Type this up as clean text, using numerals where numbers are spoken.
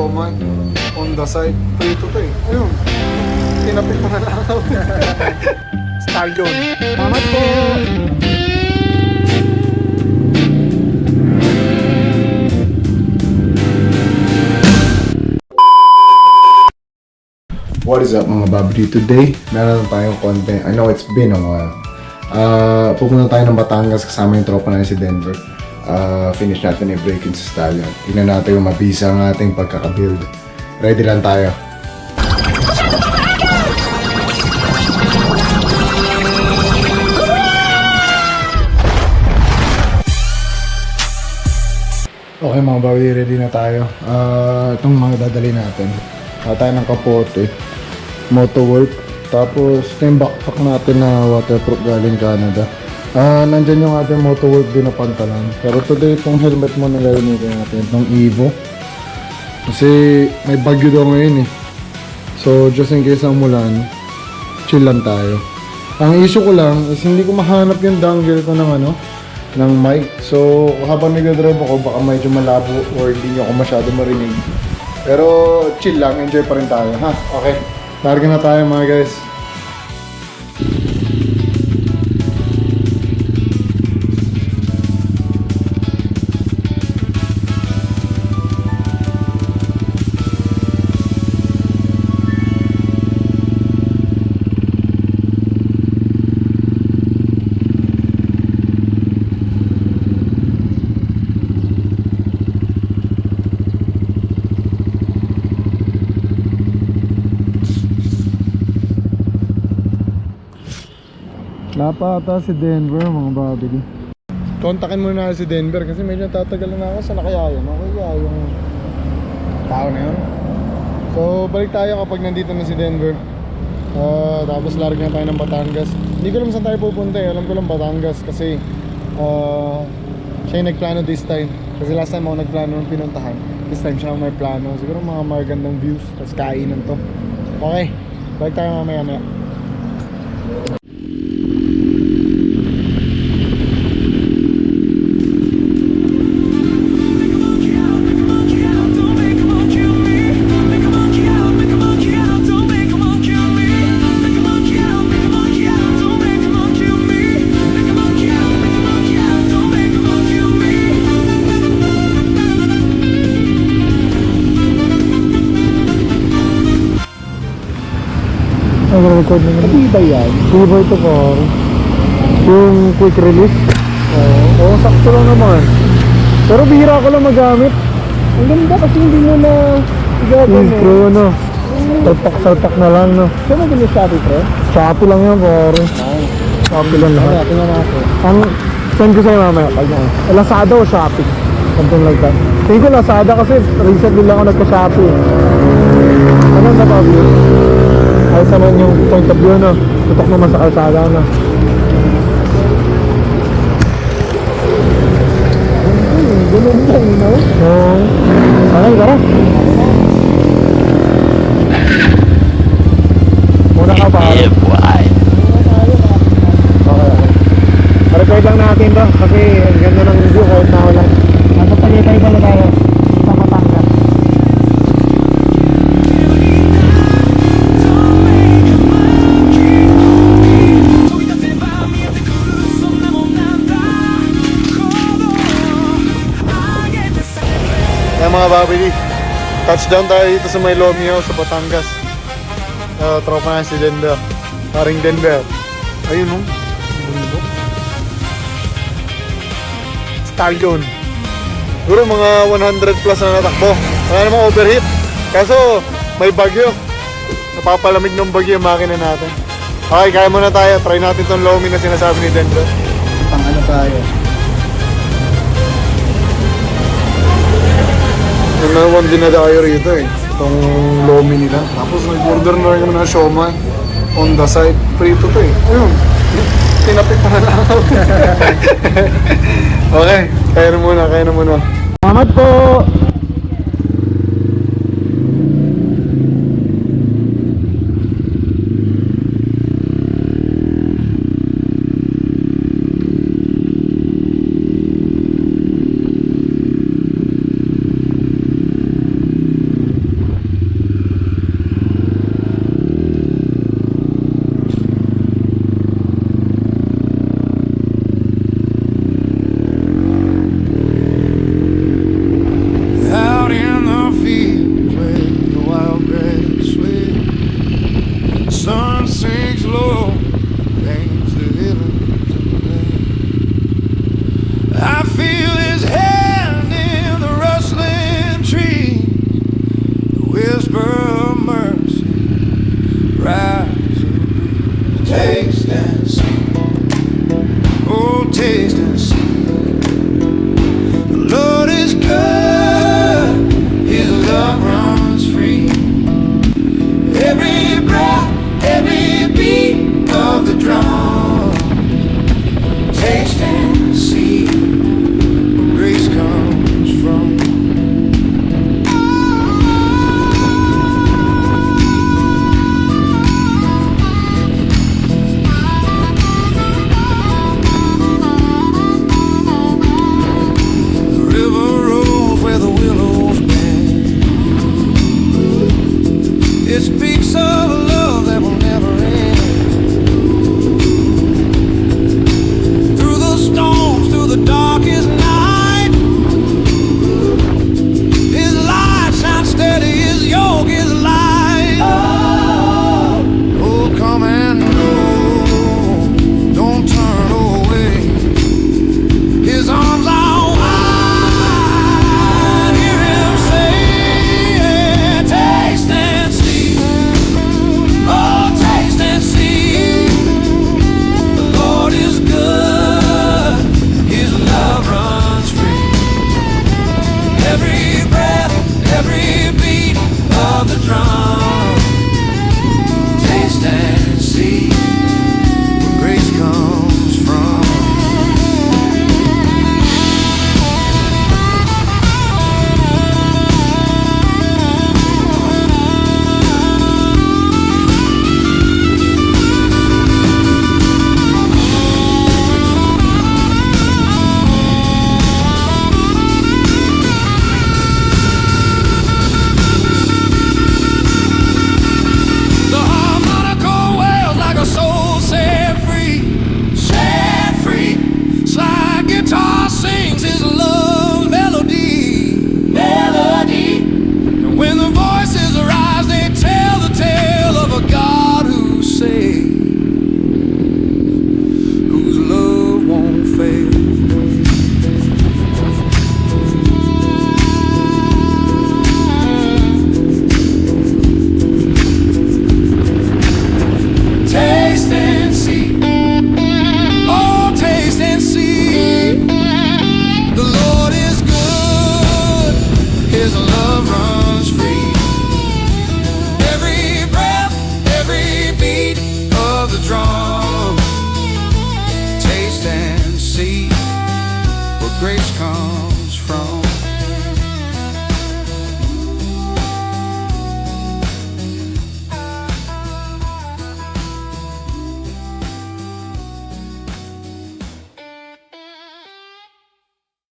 siomay on the side. Prito to eh. Ayun. Tinapit pa na lang ako. Stallion. Mamat po! What is up mga babri? Today, meron tayong content. I know it's been a while. Pupunta tayo ng Batangas kasama yung tropa natin si Denver. Finish natin yung break-in sa Stallion. Tingnan natin yung mabisa ang ating pagkakabuild. Ready lang tayo. Okay mga babri, ready na tayo. Itong mga dadali natin. Tayo ng kapote. Motowork. Tapos, ito yung backpack natin na waterproof galing Canada. Nandyan yung ating motowork din na pantalan. Pero today, itong helmet mo na gagamitin natin. Itong Evo. Kasi may bagyo daw ngayon eh. So, just in case ang umulan, chill lang tayo. Ang issue ko lang is hindi ko mahanap yung dangle ko ng mic. So, habang nag-drive ako, baka medyo malabo or hindi nyo ako masyado marinig. Pero, chill lang. Enjoy pa rin tayo, ha? Okay. Larga na tayo mga guys. Napata si Denver mga babili. Kontakin muna natin si Denver kasi medyo tatagal na ako sa nakaya yun. Okay kaya yung tao na yun. So balik tayo kapag nandito na si Denver. Tapos larga na tayo ng Batangas. Hindi ko alam saan tayo pupunta eh. Alam ko lang Batangas kasi siya yung nagplano this time. Kasi last time ako nagplano ng pinuntahan. This time siya may plano. Siguro mga magandang views. Tapos kainan to. Okay, balik tayo mamaya. Nag-record naman. Pati ba yan? Tibay to ko. Yung quick release. Oo, sakto lang naman. Pero bihira ko lang magamit. Ang ganda kasi hindi mo na i-gagawin eh. True no. Salpak na lang no. Saan mo gano'n Shopee pre? Shopee lang yan pare. Shopee lang lahat. Tingnan natin. Ang send ko sa'yo mamaya. Lazada o Shopee? Something like that. Tingin ko Lazada kasi recently lang ako nagka-Shopee. Ano na ba? Ayos naman yung point of view, no? Tutok naman sa kalsada, no? Ganun lang, no? Okay, tara. Muna ka pa. Okay. Record lang natin to kasi ang ganda ng view kahit na wala. Nasa Tagaytay pala tayo sa Batangas. Mga babili, touchdown tayo dito sa may Lomeo sa Batangas. Tropa na si Denver, paring Denver. Ayun no, Stallion. Siguro mga 100 plus na natakbo. Wala namang overheat. Kaso may bagyo. Napapalamig ng bagyo yung makina natin. Okay, kaya muna tayo. Try natin tong Lomi na sinasabi ni Denver. Pang ano tayo? Nanawan din na tayo rito eh. Itong Lomi nila. Tapos nag-order na rin kami ng siomay on the side. Prito to eh. Ayun. Tinapit pa na lang ako. Okay. Kaya na muna. Salamat po.